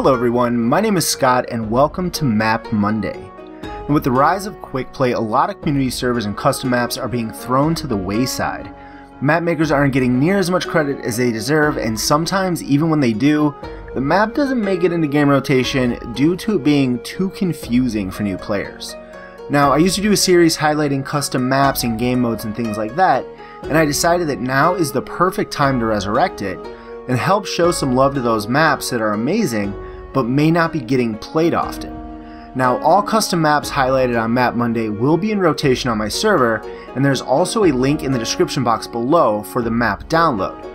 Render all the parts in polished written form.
Hello everyone, my name is Scott and welcome to Map Monday. And with the rise of quick play, a lot of community servers and custom maps are being thrown to the wayside. Map makers aren't getting near as much credit as they deserve, and sometimes even when they do, the map doesn't make it into game rotation due to it being too confusing for new players. Now, I used to do a series highlighting custom maps and game modes and things like that, and I decided that now is the perfect time to resurrect it and help show some love to those maps that are amazing but may not be getting played often. Now, all custom maps highlighted on Map Monday will be in rotation on my server, and there's also a link in the description box below for the map download.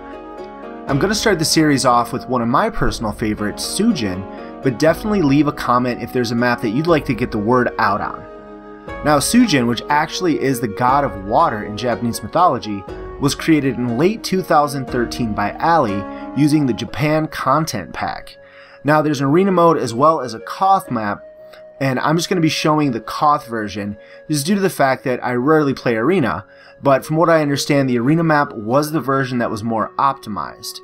I'm going to start the series off with one of my personal favorites, Sujin, but definitely leave a comment if there's a map that you'd like to get the word out on. Now, Sujin, which actually is the god of water in Japanese mythology, was created in late 2013 by Ali using the Japan Content Pack. Now, there's an arena mode as well as a Koth map, and I'm just going to be showing the Koth version just due to the fact that I rarely play arena, but from what I understand, the arena map was the version that was more optimized.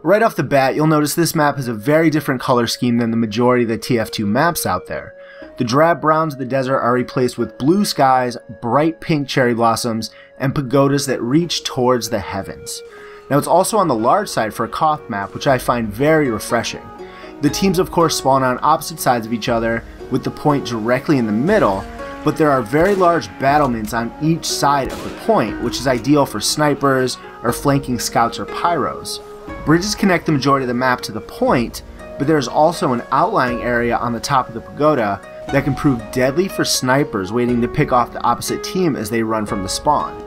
Right off the bat, you'll notice this map has a very different color scheme than the majority of the TF2 maps out there. The drab browns of the desert are replaced with blue skies, bright pink cherry blossoms, and pagodas that reach towards the heavens. Now, it's also on the large side for a Koth map, which I find very refreshing. The teams of course spawn on opposite sides of each other with the point directly in the middle, but there are very large battlements on each side of the point, which is ideal for snipers or flanking scouts or pyros. Bridges connect the majority of the map to the point, but there is also an outlying area on the top of the pagoda that can prove deadly for snipers waiting to pick off the opposite team as they run from the spawn.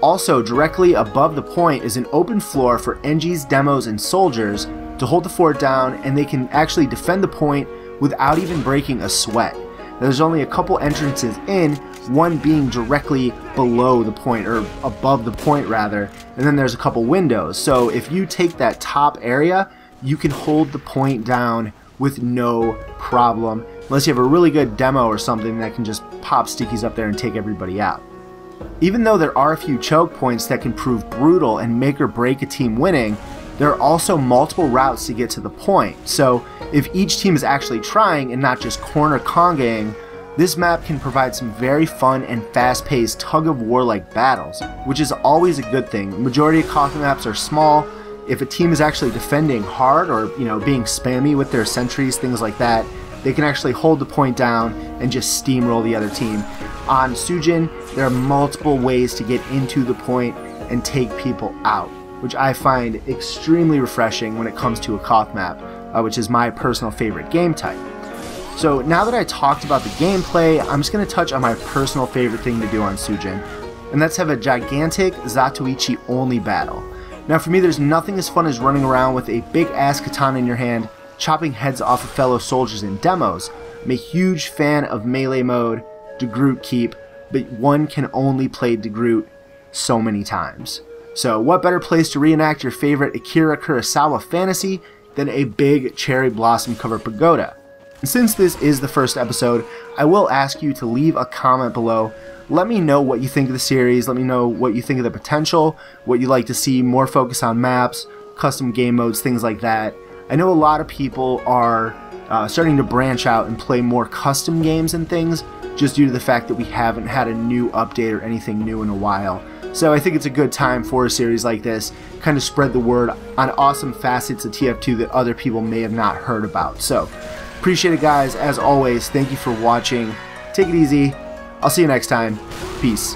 Also, directly above the point is an open floor for NGs, demos, and soldiers to hold the fort down, and they can actually defend the point without even breaking a sweat. Now, there's only a couple entrances in, one being directly below the point, or above the point rather, and then there's a couple windows. So if you take that top area, you can hold the point down with no problem, unless you have a really good demo or something that can just pop stickies up there and take everybody out. Even though there are a few choke points that can prove brutal and make or break a team winning, there are also multiple routes to get to the point. So if each team is actually trying and not just corner congaing, this map can provide some very fun and fast-paced tug-of-war-like battles, which is always a good thing. The majority of Koth maps are small. If a team is actually defending hard or being spammy with their sentries, things like that, they can actually hold the point down and just steamroll the other team. On Sujin, there are multiple ways to get into the point and take people out, which I find extremely refreshing when it comes to a Koth map, which is my personal favorite game type. So now that I talked about the gameplay, I'm just going to touch on my personal favorite thing to do on Sujin, and that's have a gigantic Zatoichi only battle. Now for me, there's nothing as fun as running around with a big ass katana in your hand, chopping heads off of fellow soldiers in demos. I'm a huge fan of melee mode, DeGroot keep, but one can only play DeGroot so many times. So what better place to reenact your favorite Akira Kurosawa fantasy than a big cherry blossom covered pagoda? And since this is the first episode, I will ask you to leave a comment below. Let me know what you think of the series, let me know what you think of the potential, what you'd like to see more focus on maps, custom game modes, things like that. I know a lot of people are starting to branch out and play more custom games and things just due to the fact that we haven't had a new update or anything new in a while. So I think it's a good time for a series like this, kind of spread the word on awesome facets of TF2 that other people may have not heard about. So appreciate it guys, as always, thank you for watching, take it easy, I'll see you next time, peace.